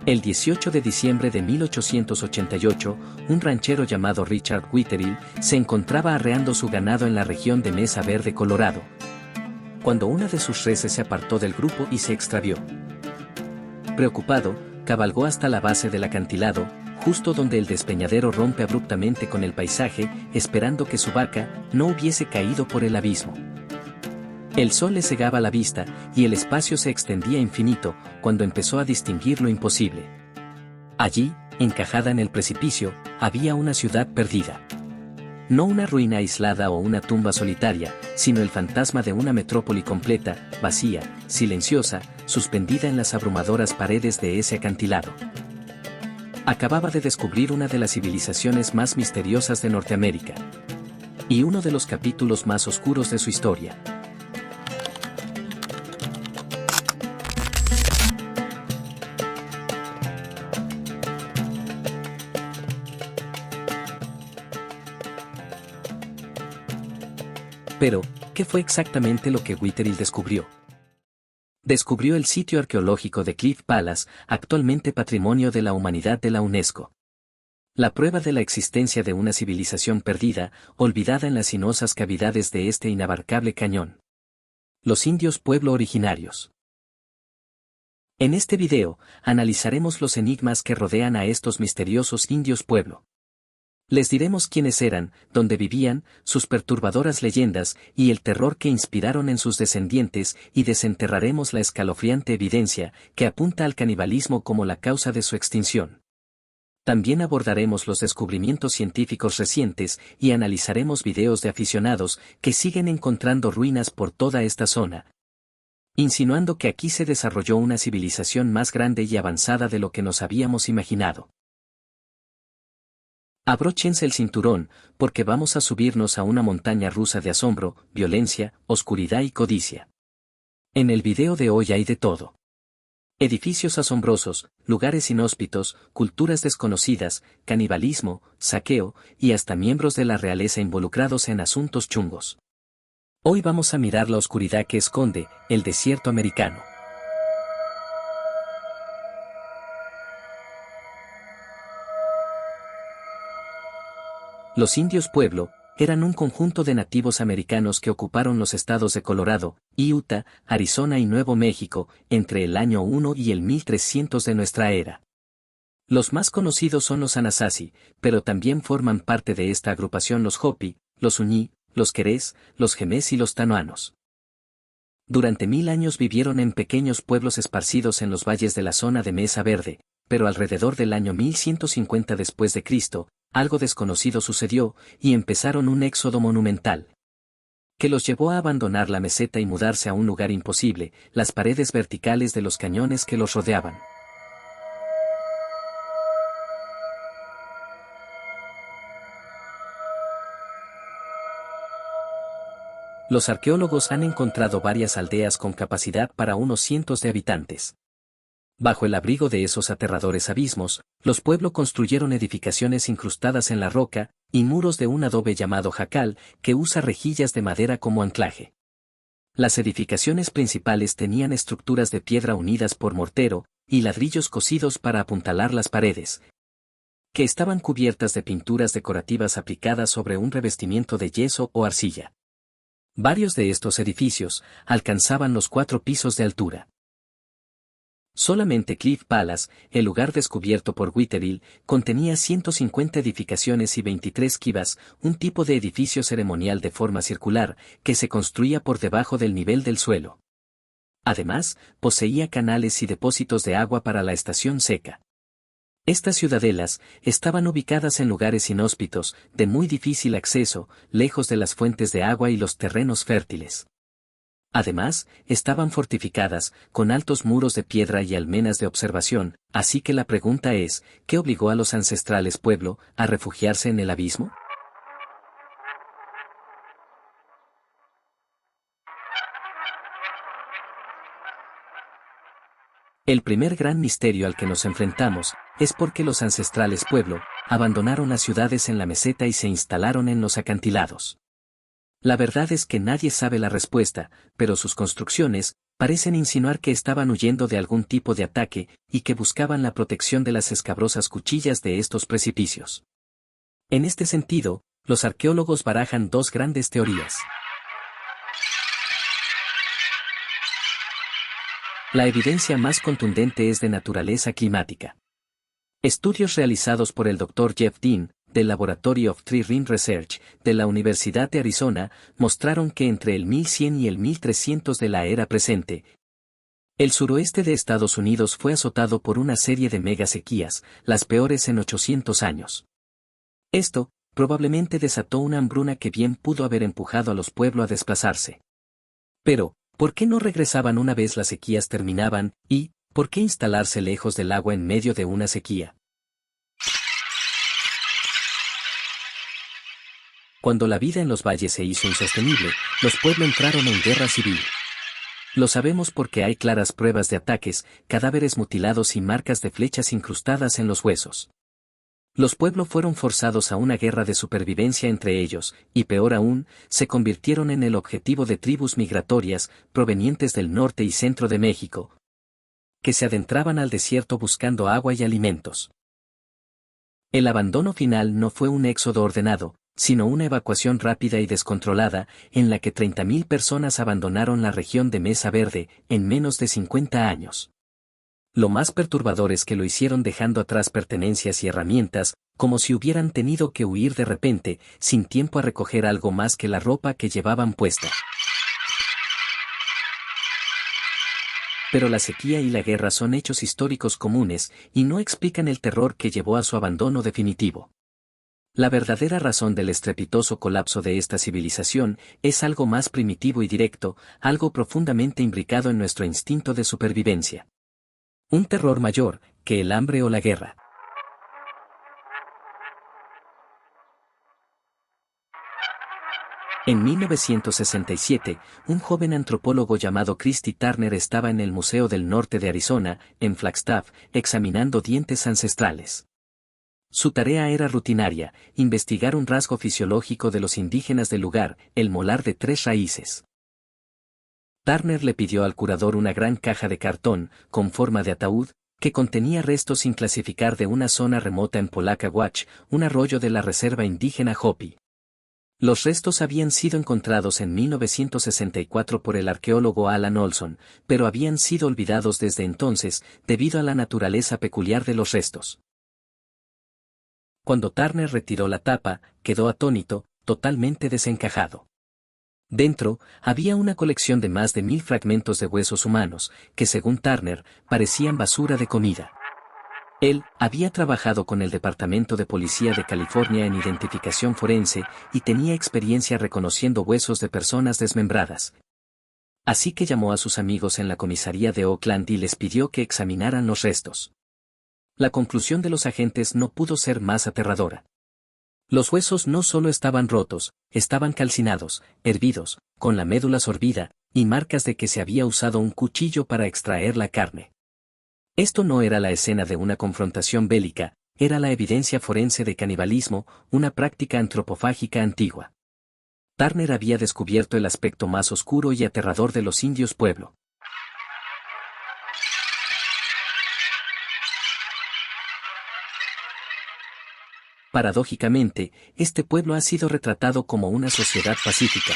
El 18 de diciembre de 1888, un ranchero llamado Richard Witherell se encontraba arreando su ganado en la región de Mesa Verde, Colorado, cuando una de sus reses se apartó del grupo y se extravió. Preocupado, cabalgó hasta la base del acantilado, justo donde el despeñadero rompe abruptamente con el paisaje, esperando que su vaca no hubiese caído por el abismo. El sol le cegaba la vista, y el espacio se extendía infinito, cuando empezó a distinguir lo imposible. Allí, encajada en el precipicio, había una ciudad perdida. No una ruina aislada o una tumba solitaria, sino el fantasma de una metrópoli completa, vacía, silenciosa, suspendida en las abrumadoras paredes de ese acantilado. Acababa de descubrir una de las civilizaciones más misteriosas de Norteamérica. Y uno de los capítulos más oscuros de su historia. Pero, ¿qué fue exactamente lo que Witherell descubrió? Descubrió el sitio arqueológico de Cliff Palace, actualmente Patrimonio de la Humanidad de la UNESCO. La prueba de la existencia de una civilización perdida, olvidada en las sinuosas cavidades de este inabarcable cañón. Los indios pueblo originarios. En este video, analizaremos los enigmas que rodean a estos misteriosos indios pueblo. Les diremos quiénes eran, dónde vivían, sus perturbadoras leyendas y el terror que inspiraron en sus descendientes, y desenterraremos la escalofriante evidencia que apunta al canibalismo como la causa de su extinción. También abordaremos los descubrimientos científicos recientes y analizaremos videos de aficionados que siguen encontrando ruinas por toda esta zona, insinuando que aquí se desarrolló una civilización más grande y avanzada de lo que nos habíamos imaginado. Abróchense el cinturón, porque vamos a subirnos a una montaña rusa de asombro, violencia, oscuridad y codicia. En el video de hoy hay de todo. Edificios asombrosos, lugares inhóspitos, culturas desconocidas, canibalismo, saqueo, y hasta miembros de la realeza involucrados en asuntos chungos. Hoy vamos a mirar la oscuridad que esconde el desierto americano. Los indios pueblo eran un conjunto de nativos americanos que ocuparon los estados de Colorado, Utah, Arizona y Nuevo México entre el año 1 y el 1300 de nuestra era. Los más conocidos son los Anasazi, pero también forman parte de esta agrupación los Hopi, los Uñí, los Querés, los Jemés y los Tanoanos. Durante 1000 años vivieron en pequeños pueblos esparcidos en los valles de la zona de Mesa Verde, pero alrededor del año 1150 después de Cristo, algo desconocido sucedió, y empezaron un éxodo monumental, que los llevó a abandonar la meseta y mudarse a un lugar imposible, las paredes verticales de los cañones que los rodeaban. Los arqueólogos han encontrado varias aldeas con capacidad para unos cientos de habitantes. Bajo el abrigo de esos aterradores abismos, los pueblos construyeron edificaciones incrustadas en la roca, y muros de un adobe llamado jacal, que usa rejillas de madera como anclaje. Las edificaciones principales tenían estructuras de piedra unidas por mortero, y ladrillos cosidos para apuntalar las paredes, que estaban cubiertas de pinturas decorativas aplicadas sobre un revestimiento de yeso o arcilla. Varios de estos edificios alcanzaban los 4 pisos de altura. Solamente Cliff Palace, el lugar descubierto por Witherell, contenía 150 edificaciones y 23 kivas, un tipo de edificio ceremonial de forma circular, que se construía por debajo del nivel del suelo. Además, poseía canales y depósitos de agua para la estación seca. Estas ciudadelas estaban ubicadas en lugares inhóspitos, de muy difícil acceso, lejos de las fuentes de agua y los terrenos fértiles. Además, estaban fortificadas, con altos muros de piedra y almenas de observación, así que la pregunta es, ¿qué obligó a los ancestrales pueblo a refugiarse en el abismo? El primer gran misterio al que nos enfrentamos es por qué los ancestrales pueblo abandonaron las ciudades en la meseta y se instalaron en los acantilados. La verdad es que nadie sabe la respuesta, pero sus construcciones Parecen insinuar que estaban huyendo de algún tipo de ataque y que buscaban la protección de las escabrosas cuchillas de estos precipicios. En este sentido, los arqueólogos barajan dos grandes teorías. La evidencia más contundente es de naturaleza climática. Estudios realizados por el Dr. Jeff Dean, del Laboratory of Tree Ring Research, de la Universidad de Arizona, mostraron que entre el 1100 y el 1300 de la era presente, el suroeste de Estados Unidos fue azotado por una serie de megasequías, las peores en 800 años. Esto, probablemente desató una hambruna que bien pudo haber empujado a los pueblos a desplazarse. Pero, ¿por qué no regresaban una vez las sequías terminaban, y, por qué instalarse lejos del agua en medio de una sequía? Cuando la vida en los valles se hizo insostenible, los pueblos entraron en guerra civil. Lo sabemos porque hay claras pruebas de ataques, cadáveres mutilados y marcas de flechas incrustadas en los huesos. Los pueblos fueron forzados a una guerra de supervivencia entre ellos, y peor aún, se convirtieron en el objetivo de tribus migratorias, provenientes del norte y centro de México, que se adentraban al desierto buscando agua y alimentos. El abandono final no fue un éxodo ordenado, sino una evacuación rápida y descontrolada, en la que 30.000 personas abandonaron la región de Mesa Verde, en menos de 50 años. Lo más perturbador es que lo hicieron dejando atrás pertenencias y herramientas, como si hubieran tenido que huir de repente, sin tiempo a recoger algo más que la ropa que llevaban puesta. Pero la sequía y la guerra son hechos históricos comunes, y no explican el terror que llevó a su abandono definitivo. La verdadera razón del estrepitoso colapso de esta civilización es algo más primitivo y directo, algo profundamente imbricado en nuestro instinto de supervivencia. Un terror mayor que el hambre o la guerra. En 1967, un joven antropólogo llamado Christy Turner estaba en el Museo del Norte de Arizona, en Flagstaff, examinando dientes ancestrales. Su tarea era rutinaria, investigar un rasgo fisiológico de los indígenas del lugar, el molar de 3 raíces. Turner le pidió al curador una gran caja de cartón, con forma de ataúd, que contenía restos sin clasificar de una zona remota en Polaca Watch, un arroyo de la reserva indígena Hopi. Los restos habían sido encontrados en 1964 por el arqueólogo Alan Olson, pero habían sido olvidados desde entonces, debido a la naturaleza peculiar de los restos. Cuando Turner retiró la tapa, quedó atónito, totalmente desencajado. Dentro, había una colección de más de 1000 fragmentos de huesos humanos, que según Turner, parecían basura de comida. Él había trabajado con el Departamento de Policía de California en identificación forense y tenía experiencia reconociendo huesos de personas desmembradas. Así que llamó a sus amigos en la comisaría de Oakland y les pidió que examinaran los restos. La conclusión de los agentes no pudo ser más aterradora. Los huesos no solo estaban rotos, estaban calcinados, hervidos, con la médula sorbida, y marcas de que se había usado un cuchillo para extraer la carne. Esto no era la escena de una confrontación bélica, era la evidencia forense de canibalismo, una práctica antropofágica antigua. Turner había descubierto el aspecto más oscuro y aterrador de los indios pueblo. Paradójicamente, este pueblo ha sido retratado como una sociedad pacífica.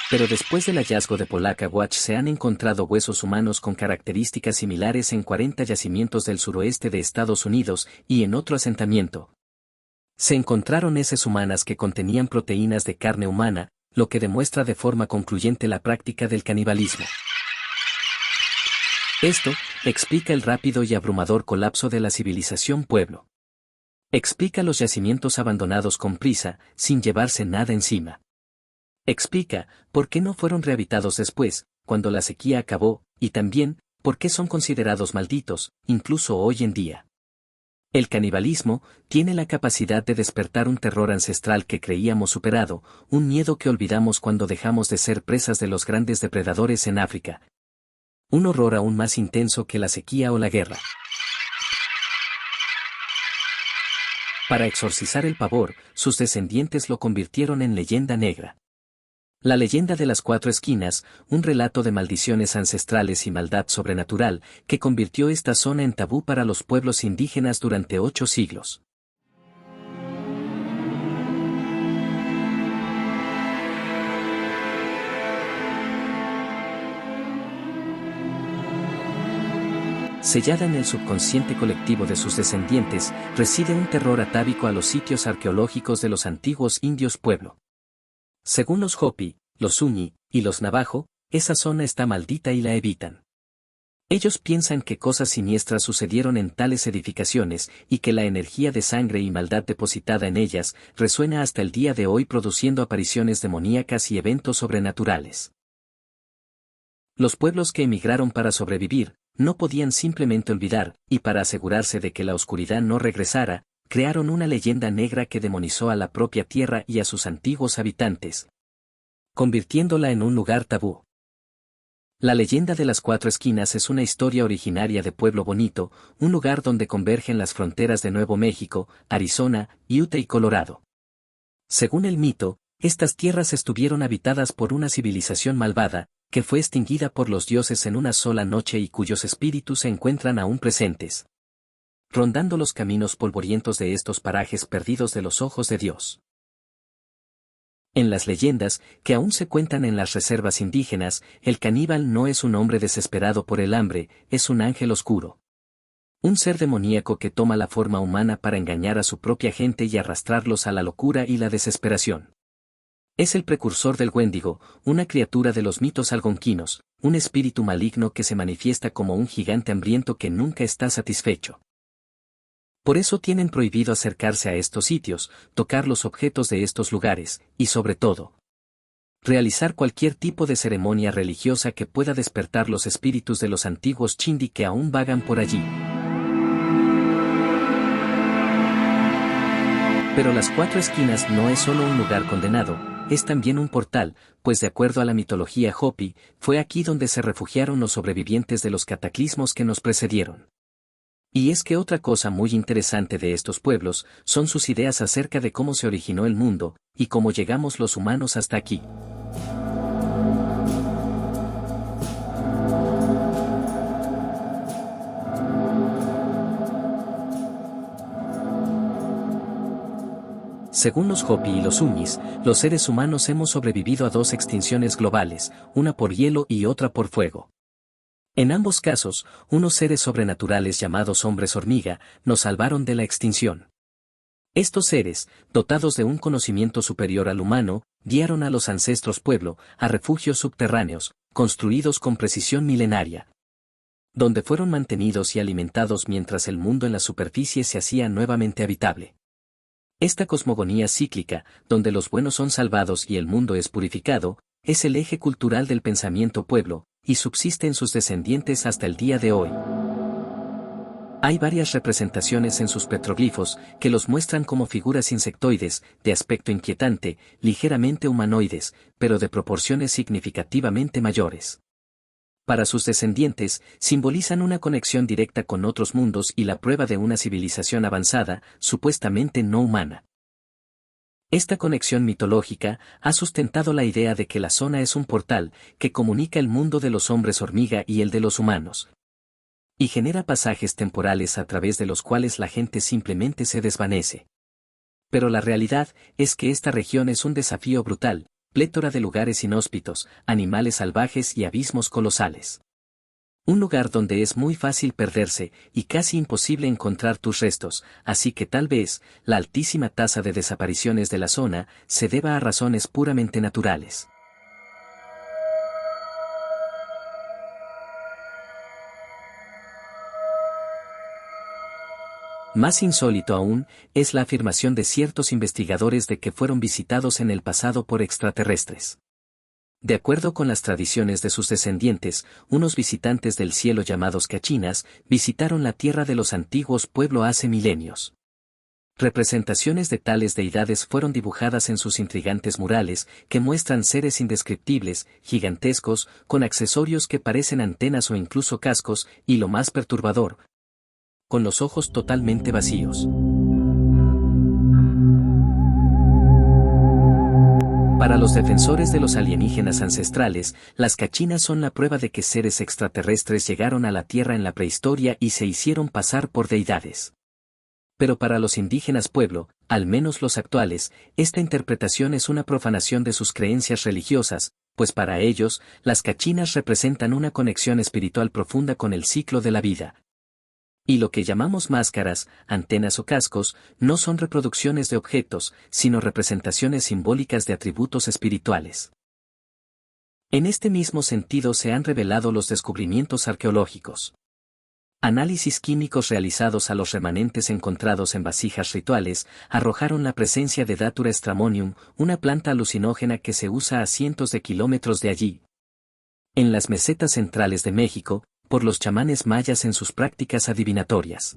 Pero después del hallazgo de Polaca Watch se han encontrado huesos humanos con características similares en 40 yacimientos del suroeste de Estados Unidos y en otro asentamiento. Se encontraron heces humanas que contenían proteínas de carne humana, lo que demuestra de forma concluyente la práctica del canibalismo. Esto explica el rápido y abrumador colapso de la civilización pueblo. Explica los yacimientos abandonados con prisa, sin llevarse nada encima. Explica por qué no fueron rehabilitados después, cuando la sequía acabó, y también, por qué son considerados malditos, incluso hoy en día. El canibalismo tiene la capacidad de despertar un terror ancestral que creíamos superado, un miedo que olvidamos cuando dejamos de ser presas de los grandes depredadores en África. Un horror aún más intenso que la sequía o la guerra. Para exorcizar el pavor, sus descendientes lo convirtieron en leyenda negra. La leyenda de las cuatro esquinas, un relato de maldiciones ancestrales y maldad sobrenatural, que convirtió esta zona en tabú para los pueblos indígenas durante 8 siglos. Sellada en el subconsciente colectivo de sus descendientes, reside un terror atávico a los sitios arqueológicos de los antiguos indios pueblo. Según los Hopi, los Uñi y los Navajo, esa zona está maldita y la evitan. Ellos piensan que cosas siniestras sucedieron en tales edificaciones y que la energía de sangre y maldad depositada en ellas resuena hasta el día de hoy produciendo apariciones demoníacas y eventos sobrenaturales. Los pueblos que emigraron para sobrevivir, no podían simplemente olvidar, y para asegurarse de que la oscuridad no regresara, crearon una leyenda negra que demonizó a la propia tierra y a sus antiguos habitantes, convirtiéndola en un lugar tabú. La leyenda de las cuatro esquinas es una historia originaria de Pueblo Bonito, un lugar donde convergen las fronteras de Nuevo México, Arizona, Utah y Colorado. Según el mito, estas tierras estuvieron habitadas por una civilización malvada, que fue extinguida por los dioses en una sola noche y cuyos espíritus se encuentran aún presentes, rondando los caminos polvorientos de estos parajes perdidos de los ojos de Dios. En las leyendas, que aún se cuentan en las reservas indígenas, el caníbal no es un hombre desesperado por el hambre, es un ángel oscuro. Un ser demoníaco que toma la forma humana para engañar a su propia gente y arrastrarlos a la locura y la desesperación. Es el precursor del Wendigo, una criatura de los mitos algonquinos, un espíritu maligno que se manifiesta como un gigante hambriento que nunca está satisfecho. Por eso tienen prohibido acercarse a estos sitios, tocar los objetos de estos lugares, y sobre todo, realizar cualquier tipo de ceremonia religiosa que pueda despertar los espíritus de los antiguos Chindi que aún vagan por allí. Pero las cuatro esquinas no es solo un lugar condenado, es también un portal, pues de acuerdo a la mitología Hopi, fue aquí donde se refugiaron los sobrevivientes de los cataclismos que nos precedieron. Y es que otra cosa muy interesante de estos pueblos son sus ideas acerca de cómo se originó el mundo, y cómo llegamos los humanos hasta aquí. Según los Hopi y los Uñis, los seres humanos hemos sobrevivido a 2 extinciones globales, una por hielo y otra por fuego. En ambos casos, unos seres sobrenaturales llamados hombres hormiga, nos salvaron de la extinción. Estos seres, dotados de un conocimiento superior al humano, guiaron a los ancestros pueblo a refugios subterráneos, construidos con precisión milenaria, donde fueron mantenidos y alimentados mientras el mundo en la superficie se hacía nuevamente habitable. Esta cosmogonía cíclica, donde los buenos son salvados y el mundo es purificado, es el eje cultural del pensamiento pueblo, y subsiste en sus descendientes hasta el día de hoy. Hay varias representaciones en sus petroglifos que los muestran como figuras insectoides, de aspecto inquietante, ligeramente humanoides, pero de proporciones significativamente mayores. Para sus descendientes, simbolizan una conexión directa con otros mundos y la prueba de una civilización avanzada, supuestamente no humana. Esta conexión mitológica ha sustentado la idea de que la zona es un portal que comunica el mundo de los hombres hormiga y el de los humanos, y genera pasajes temporales a través de los cuales la gente simplemente se desvanece. Pero la realidad es que esta región es un desafío brutal, plétora de lugares inhóspitos, animales salvajes y abismos colosales. Un lugar donde es muy fácil perderse y casi imposible encontrar tus restos, así que tal vez, la altísima tasa de desapariciones de la zona se deba a razones puramente naturales. Más insólito aún, es la afirmación de ciertos investigadores de que fueron visitados en el pasado por extraterrestres. De acuerdo con las tradiciones de sus descendientes, unos visitantes del cielo llamados Cachinas, visitaron la tierra de los antiguos pueblos hace milenios. Representaciones de tales deidades fueron dibujadas en sus intrigantes murales, que muestran seres indescriptibles, gigantescos, con accesorios que parecen antenas o incluso cascos, y lo más perturbador, con los ojos totalmente vacíos. Para los defensores de los alienígenas ancestrales, las cachinas son la prueba de que seres extraterrestres llegaron a la Tierra en la prehistoria y se hicieron pasar por deidades. Pero para los indígenas pueblo, al menos los actuales, esta interpretación es una profanación de sus creencias religiosas, pues para ellos, las cachinas representan una conexión espiritual profunda con el ciclo de la vida. Y lo que llamamos máscaras, antenas o cascos, no son reproducciones de objetos, sino representaciones simbólicas de atributos espirituales. En este mismo sentido se han revelado los descubrimientos arqueológicos. Análisis químicos realizados a los remanentes encontrados en vasijas rituales arrojaron la presencia de Datura stramonium, una planta alucinógena que se usa a cientos de kilómetros de allí. En las mesetas centrales de México, por los chamanes mayas en sus prácticas adivinatorias.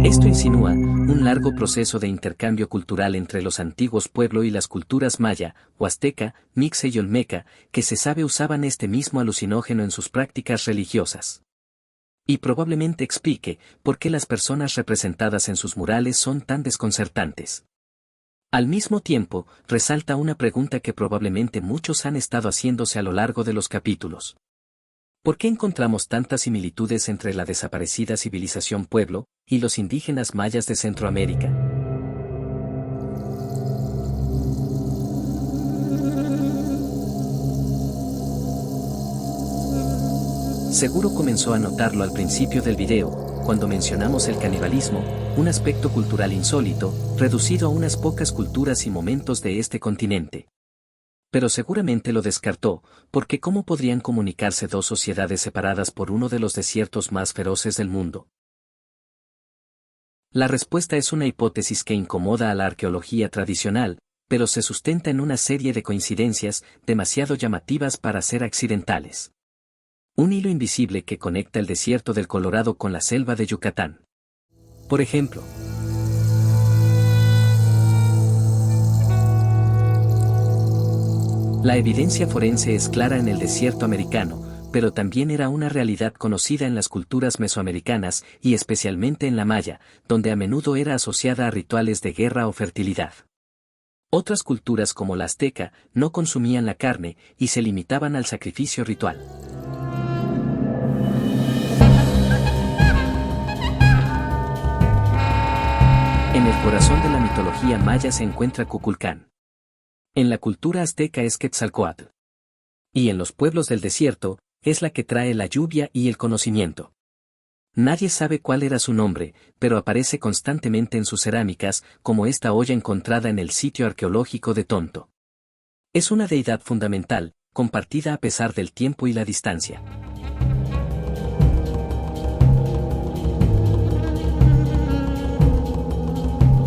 Esto insinúa un largo proceso de intercambio cultural entre los antiguos pueblos y las culturas maya, huasteca, mixe y olmeca, que se sabe usaban este mismo alucinógeno en sus prácticas religiosas. Y probablemente explique por qué las personas representadas en sus murales son tan desconcertantes. Al mismo tiempo, resalta una pregunta que probablemente muchos han estado haciéndose a lo largo de los capítulos. ¿Por qué encontramos tantas similitudes entre la desaparecida civilización pueblo y los indígenas mayas de Centroamérica? Seguro comenzó a notarlo al principio del video, cuando mencionamos el canibalismo, un aspecto cultural insólito, reducido a unas pocas culturas y momentos de este continente. Pero seguramente lo descartó, porque ¿cómo podrían comunicarse dos sociedades separadas por uno de los desiertos más feroces del mundo? La respuesta es una hipótesis que incomoda a la arqueología tradicional, pero se sustenta en una serie de coincidencias demasiado llamativas para ser accidentales. Un hilo invisible que conecta el desierto del Colorado con la selva de Yucatán. Por ejemplo, la evidencia forense es clara en el desierto americano, pero también era una realidad conocida en las culturas mesoamericanas y especialmente en la maya, donde a menudo era asociada a rituales de guerra o fertilidad. Otras culturas como la azteca no consumían la carne y se limitaban al sacrificio ritual. En el corazón de la mitología maya se encuentra Kukulcán. En la cultura azteca es Quetzalcóatl. Y en los pueblos del desierto, es la que trae la lluvia y el conocimiento. Nadie sabe cuál era su nombre, pero aparece constantemente en sus cerámicas, como esta olla encontrada en el sitio arqueológico de Tonto. Es una deidad fundamental, compartida a pesar del tiempo y la distancia.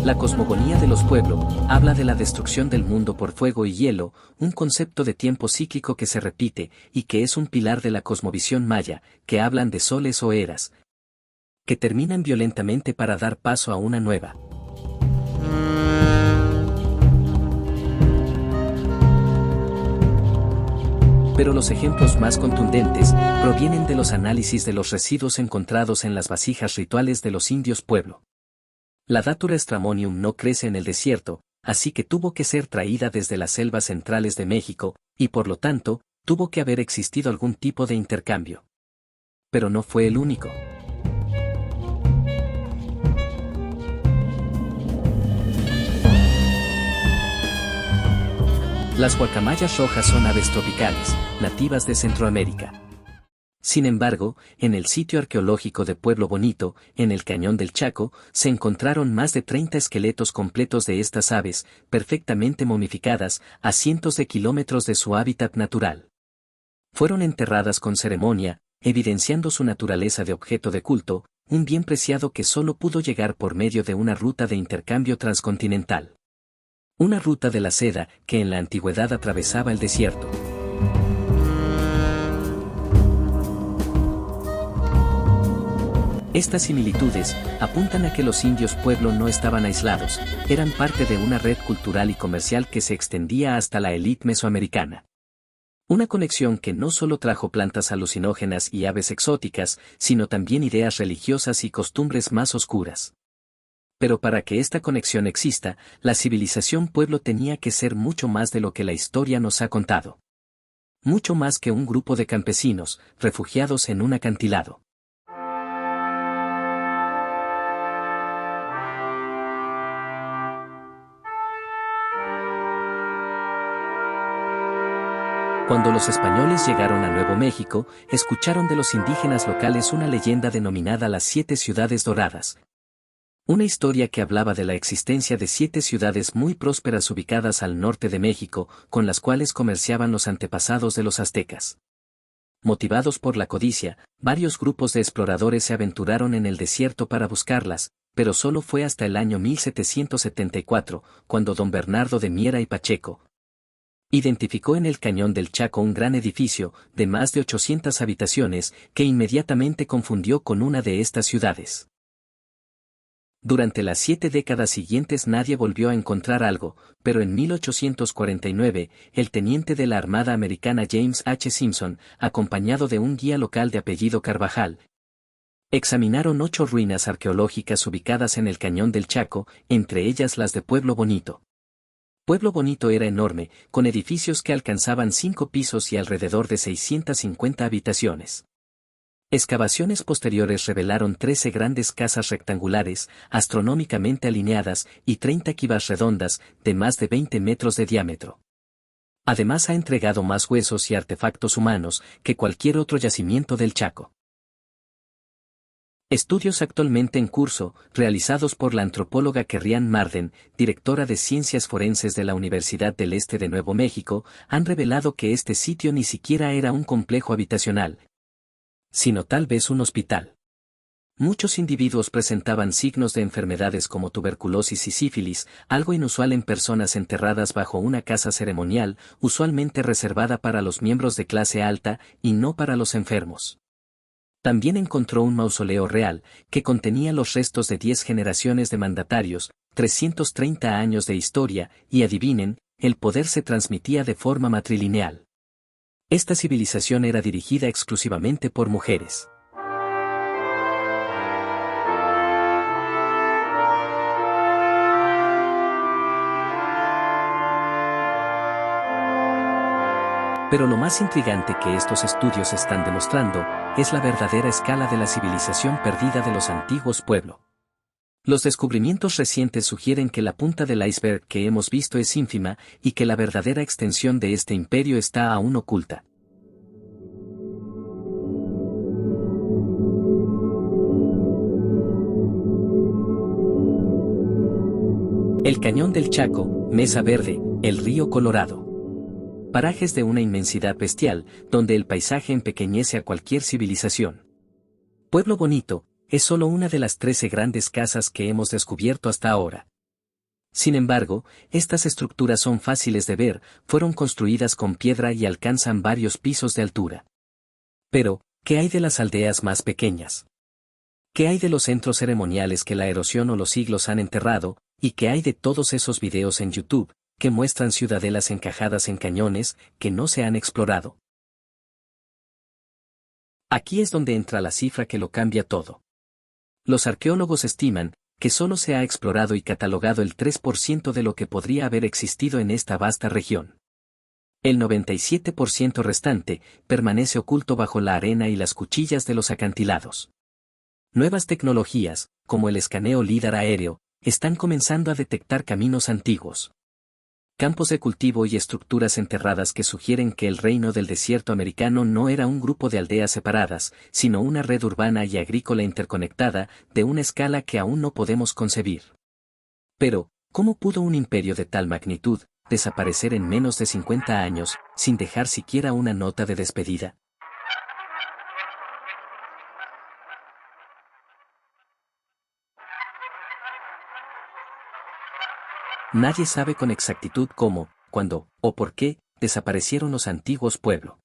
La cosmogonía de los pueblos habla de la destrucción del mundo por fuego y hielo, un concepto de tiempo cíclico que se repite y que es un pilar de la cosmovisión maya, que hablan de soles o eras, que terminan violentamente para dar paso a una nueva. Pero los ejemplos más contundentes provienen de los análisis de los residuos encontrados en las vasijas rituales de los indios pueblo. La Datura stramonium no crece en el desierto, así que tuvo que ser traída desde las selvas centrales de México, y por lo tanto, tuvo que haber existido algún tipo de intercambio. Pero no fue el único. Las guacamayas rojas son aves tropicales, nativas de Centroamérica. Sin embargo, en el sitio arqueológico de Pueblo Bonito, en el Cañón del Chaco, se encontraron más de 30 esqueletos completos de estas aves, perfectamente momificadas, a cientos de kilómetros de su hábitat natural. Fueron enterradas con ceremonia, evidenciando su naturaleza de objeto de culto, un bien preciado que solo pudo llegar por medio de una ruta de intercambio transcontinental. Una ruta de la seda que en la antigüedad atravesaba el desierto. Estas similitudes apuntan a que los indios pueblo no estaban aislados, eran parte de una red cultural y comercial que se extendía hasta la élite mesoamericana. Una conexión que no solo trajo plantas alucinógenas y aves exóticas, sino también ideas religiosas y costumbres más oscuras. Pero para que esta conexión exista, la civilización pueblo tenía que ser mucho más de lo que la historia nos ha contado. Mucho más que un grupo de campesinos, refugiados en un acantilado. Cuando los españoles llegaron a Nuevo México, escucharon de los indígenas locales una leyenda denominada las 7 ciudades doradas. Una historia que hablaba de la existencia de 7 ciudades muy prósperas ubicadas al norte de México, con las cuales comerciaban los antepasados de los aztecas. Motivados por la codicia, varios grupos de exploradores se aventuraron en el desierto para buscarlas, pero solo fue hasta el año 1774, cuando don Bernardo de Miera y Pacheco identificó en el cañón del Chaco un gran edificio, de más de 800 habitaciones, que inmediatamente confundió con una de estas ciudades. Durante las 7 décadas siguientes nadie volvió a encontrar algo, pero en 1849, el teniente de la Armada Americana James H. Simpson, acompañado de un guía local de apellido Carvajal, examinaron 8 ruinas arqueológicas ubicadas en el cañón del Chaco, entre ellas las de Pueblo Bonito. Pueblo Bonito era enorme, con edificios que alcanzaban 5 pisos y alrededor de 650 habitaciones. Excavaciones posteriores revelaron 13 grandes casas rectangulares, astronómicamente alineadas, y 30 quivas redondas, de más de 20 metros de diámetro. Además ha entregado más huesos y artefactos humanos que cualquier otro yacimiento del Chaco. Estudios actualmente en curso, realizados por la antropóloga Kerrian Marden, directora de Ciencias Forenses de la Universidad del Este de Nuevo México, han revelado que este sitio ni siquiera era un complejo habitacional, sino tal vez un hospital. Muchos individuos presentaban signos de enfermedades como tuberculosis y sífilis, algo inusual en personas enterradas bajo una casa ceremonial, usualmente reservada para los miembros de clase alta y no para los enfermos. También encontró un mausoleo real, que contenía los restos de 10 generaciones de mandatarios, 330 años de historia, y adivinen, el poder se transmitía de forma matrilineal. Esta civilización era dirigida exclusivamente por mujeres. Pero lo más intrigante que estos estudios están demostrando, es la verdadera escala de la civilización perdida de los antiguos pueblos. Los descubrimientos recientes sugieren que la punta del iceberg que hemos visto es ínfima, y que la verdadera extensión de este imperio está aún oculta. El Cañón del Chaco, Mesa Verde, el río Colorado. Parajes de una inmensidad bestial, donde el paisaje empequeñece a cualquier civilización. Pueblo Bonito, es solo una de las 13 grandes casas que hemos descubierto hasta ahora. Sin embargo, estas estructuras son fáciles de ver, fueron construidas con piedra y alcanzan varios pisos de altura. Pero, ¿qué hay de las aldeas más pequeñas? ¿Qué hay de los centros ceremoniales que la erosión o los siglos han enterrado, y qué hay de todos esos videos en YouTube, que muestran ciudadelas encajadas en cañones, que no se han explorado? Aquí es donde entra la cifra que lo cambia todo. Los arqueólogos estiman que solo se ha explorado y catalogado el 3% de lo que podría haber existido en esta vasta región. El 97% restante permanece oculto bajo la arena y las cuchillas de los acantilados. Nuevas tecnologías, como el escaneo LIDAR aéreo, están comenzando a detectar caminos antiguos, campos de cultivo y estructuras enterradas que sugieren que el reino del desierto americano no era un grupo de aldeas separadas, sino una red urbana y agrícola interconectada, de una escala que aún no podemos concebir. Pero, ¿cómo pudo un imperio de tal magnitud desaparecer en menos de 50 años, sin dejar siquiera una nota de despedida? Nadie sabe con exactitud cómo, cuándo, o por qué, desaparecieron los antiguos pueblos.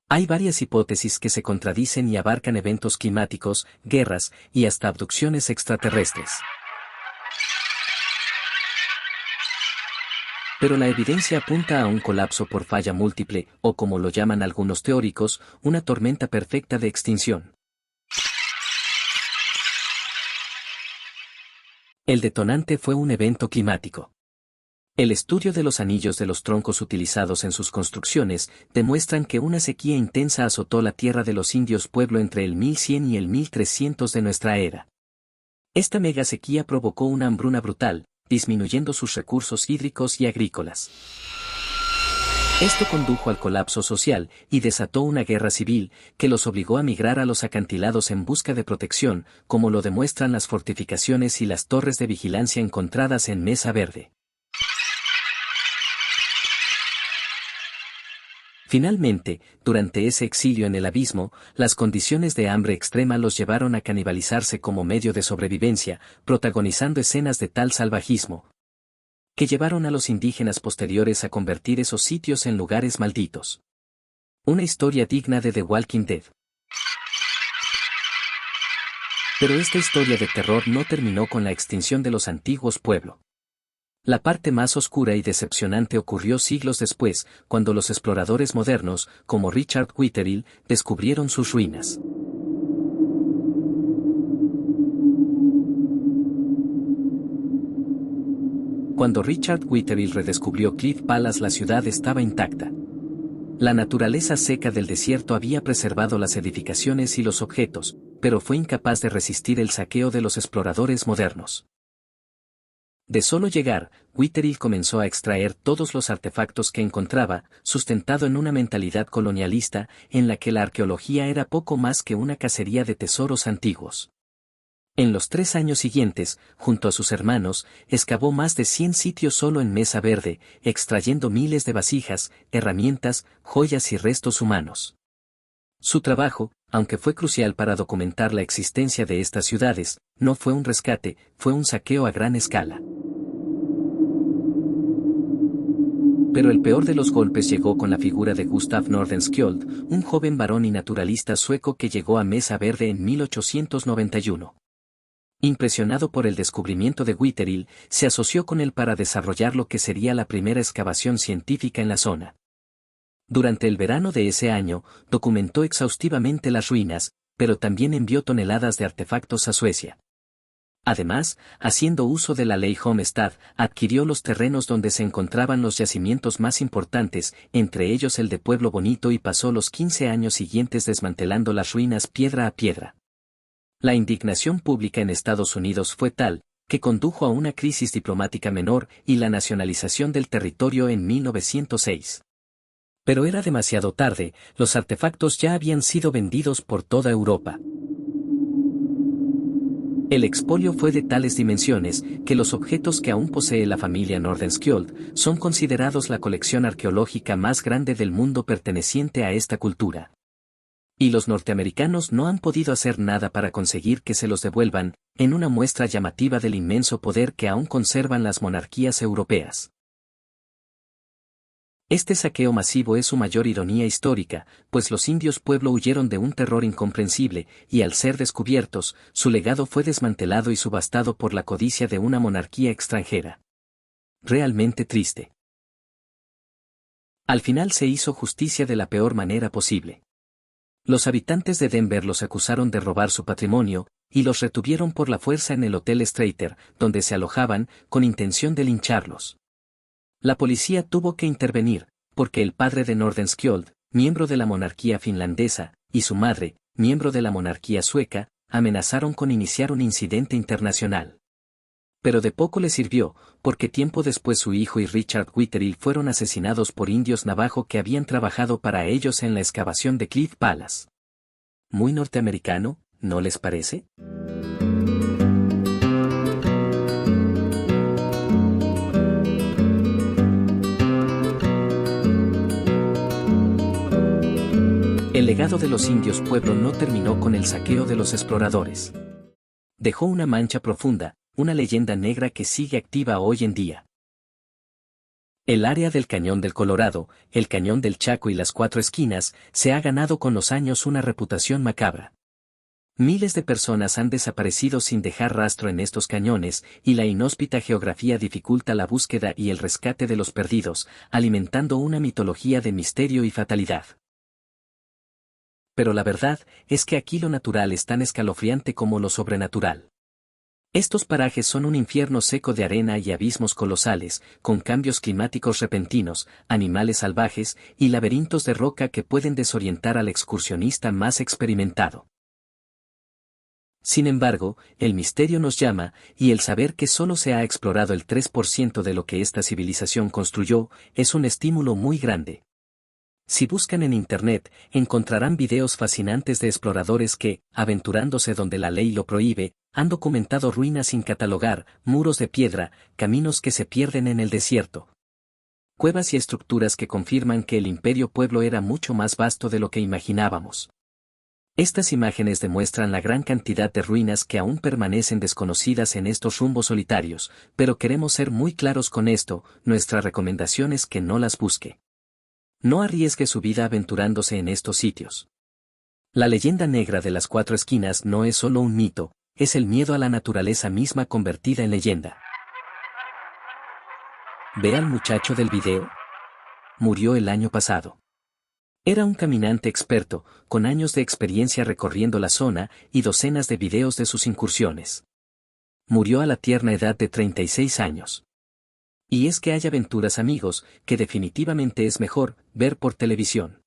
Hay varias hipótesis que se contradicen y abarcan eventos climáticos, guerras, y hasta abducciones extraterrestres. Pero la evidencia apunta a un colapso por falla múltiple, o como lo llaman algunos teóricos, una tormenta perfecta de extinción. El detonante fue un evento climático. El estudio de los anillos de los troncos utilizados en sus construcciones demuestran que una sequía intensa azotó la tierra de los indios pueblo entre el 1100 y el 1300 de nuestra era. Esta mega sequía provocó una hambruna brutal, disminuyendo sus recursos hídricos y agrícolas. Esto condujo al colapso social y desató una guerra civil que los obligó a migrar a los acantilados en busca de protección, como lo demuestran las fortificaciones y las torres de vigilancia encontradas en Mesa Verde. Finalmente, durante ese exilio en el abismo, las condiciones de hambre extrema los llevaron a canibalizarse como medio de sobrevivencia, protagonizando escenas de tal salvajismo, que llevaron a los indígenas posteriores a convertir esos sitios en lugares malditos. Una historia digna de The Walking Dead. Pero esta historia de terror no terminó con la extinción de los antiguos pueblos. La parte más oscura y decepcionante ocurrió siglos después, cuando los exploradores modernos, como Richard Whitterill, descubrieron sus ruinas. Cuando Richard Whitterill redescubrió Cliff Palace, la ciudad estaba intacta. La naturaleza seca del desierto había preservado las edificaciones y los objetos, pero fue incapaz de resistir el saqueo de los exploradores modernos. De solo llegar, Whitterill comenzó a extraer todos los artefactos que encontraba, sustentado en una mentalidad colonialista, en la que la arqueología era poco más que una cacería de tesoros antiguos. En los 3 años siguientes, junto a sus hermanos, excavó más de 100 sitios solo en Mesa Verde, extrayendo miles de vasijas, herramientas, joyas y restos humanos. Su trabajo, aunque fue crucial para documentar la existencia de estas ciudades, no fue un rescate, fue un saqueo a gran escala. Pero el peor de los golpes llegó con la figura de Gustav Nordenskjöld, un joven varón y naturalista sueco que llegó a Mesa Verde en 1891. Impresionado por el descubrimiento de Whitterill, se asoció con él para desarrollar lo que sería la primera excavación científica en la zona. Durante el verano de ese año, documentó exhaustivamente las ruinas, pero también envió toneladas de artefactos a Suecia. Además, haciendo uso de la ley Homestad, adquirió los terrenos donde se encontraban los yacimientos más importantes, entre ellos el de Pueblo Bonito, y pasó los 15 años siguientes desmantelando las ruinas piedra a piedra. La indignación pública en Estados Unidos fue tal, que condujo a una crisis diplomática menor y la nacionalización del territorio en 1906. Pero era demasiado tarde, los artefactos ya habían sido vendidos por toda Europa. El expolio fue de tales dimensiones, que los objetos que aún posee la familia Nordenskjöld son considerados la colección arqueológica más grande del mundo perteneciente a esta cultura. Y los norteamericanos no han podido hacer nada para conseguir que se los devuelvan, en una muestra llamativa del inmenso poder que aún conservan las monarquías europeas. Este saqueo masivo es su mayor ironía histórica, pues los indios pueblo huyeron de un terror incomprensible, y al ser descubiertos, su legado fue desmantelado y subastado por la codicia de una monarquía extranjera. Realmente triste. Al final se hizo justicia de la peor manera posible. Los habitantes de Denver los acusaron de robar su patrimonio, y los retuvieron por la fuerza en el Hotel Strater, donde se alojaban, con intención de lincharlos. La policía tuvo que intervenir, porque el padre de Nordenskjöld, miembro de la monarquía finlandesa, y su madre, miembro de la monarquía sueca, amenazaron con iniciar un incidente internacional. Pero de poco le sirvió, porque tiempo después su hijo y Richard Whitterill fueron asesinados por indios navajo que habían trabajado para ellos en la excavación de Cliff Palace. Muy norteamericano, ¿no les parece? El legado de los indios pueblo no terminó con el saqueo de los exploradores. Dejó una mancha profunda, una leyenda negra que sigue activa hoy en día. El área del Cañón del Colorado, el Cañón del Chaco y las Cuatro Esquinas, se ha ganado con los años una reputación macabra. Miles de personas han desaparecido sin dejar rastro en estos cañones, y la inhóspita geografía dificulta la búsqueda y el rescate de los perdidos, alimentando una mitología de misterio y fatalidad. Pero la verdad es que aquí lo natural es tan escalofriante como lo sobrenatural. Estos parajes son un infierno seco de arena y abismos colosales, con cambios climáticos repentinos, animales salvajes y laberintos de roca que pueden desorientar al excursionista más experimentado. Sin embargo, el misterio nos llama, y el saber que solo se ha explorado el 3% de lo que esta civilización construyó, es un estímulo muy grande. Si buscan en Internet, encontrarán videos fascinantes de exploradores que, aventurándose donde la ley lo prohíbe, han documentado ruinas sin catalogar, muros de piedra, caminos que se pierden en el desierto. Cuevas y estructuras que confirman que el Imperio Pueblo era mucho más vasto de lo que imaginábamos. Estas imágenes demuestran la gran cantidad de ruinas que aún permanecen desconocidas en estos rumbos solitarios, pero queremos ser muy claros con esto, nuestra recomendación es que no las busque. No arriesgue su vida aventurándose en estos sitios. La leyenda negra de las 4 esquinas no es solo un mito, es el miedo a la naturaleza misma convertida en leyenda. ¿Ve al muchacho del video? Murió el año pasado. Era un caminante experto, con años de experiencia recorriendo la zona y docenas de videos de sus incursiones. Murió a la tierna edad de 36 años. Y es que hay aventuras, amigos, que definitivamente es mejor ver por televisión.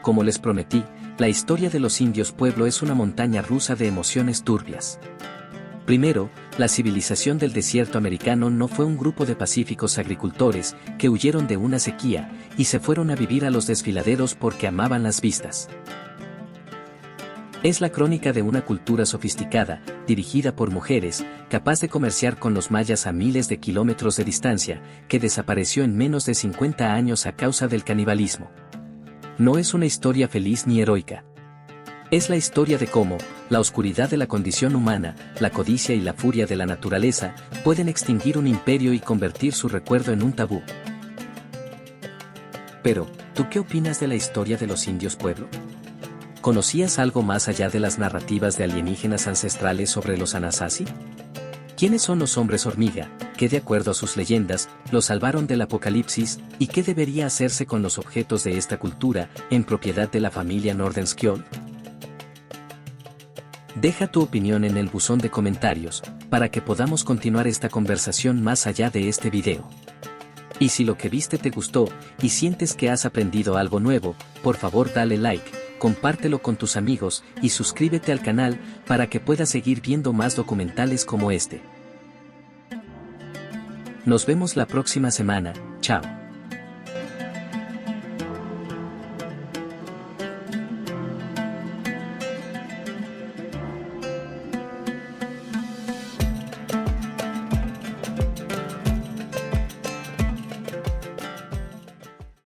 Como les prometí, la historia de los indios pueblo es una montaña rusa de emociones turbias. Primero, la civilización del desierto americano no fue un grupo de pacíficos agricultores que huyeron de una sequía y se fueron a vivir a los desfiladeros porque amaban las vistas. Es la crónica de una cultura sofisticada, dirigida por mujeres, capaz de comerciar con los mayas a miles de kilómetros de distancia, que desapareció en menos de 50 años a causa del canibalismo. No es una historia feliz ni heroica. Es la historia de cómo, la oscuridad de la condición humana, la codicia y la furia de la naturaleza, pueden extinguir un imperio y convertir su recuerdo en un tabú. Pero, ¿tú qué opinas de la historia de los indios pueblo? ¿Conocías algo más allá de las narrativas de alienígenas ancestrales sobre los Anasazi? ¿Quiénes son los hombres hormiga, que de acuerdo a sus leyendas, los salvaron del apocalipsis, y qué debería hacerse con los objetos de esta cultura, en propiedad de la familia Nordenskjöld? Deja tu opinión en el buzón de comentarios, para que podamos continuar esta conversación más allá de este video. Y si lo que viste te gustó, y sientes que has aprendido algo nuevo, por favor dale like, compártelo con tus amigos, y suscríbete al canal, para que puedas seguir viendo más documentales como este. Nos vemos la próxima semana, chao.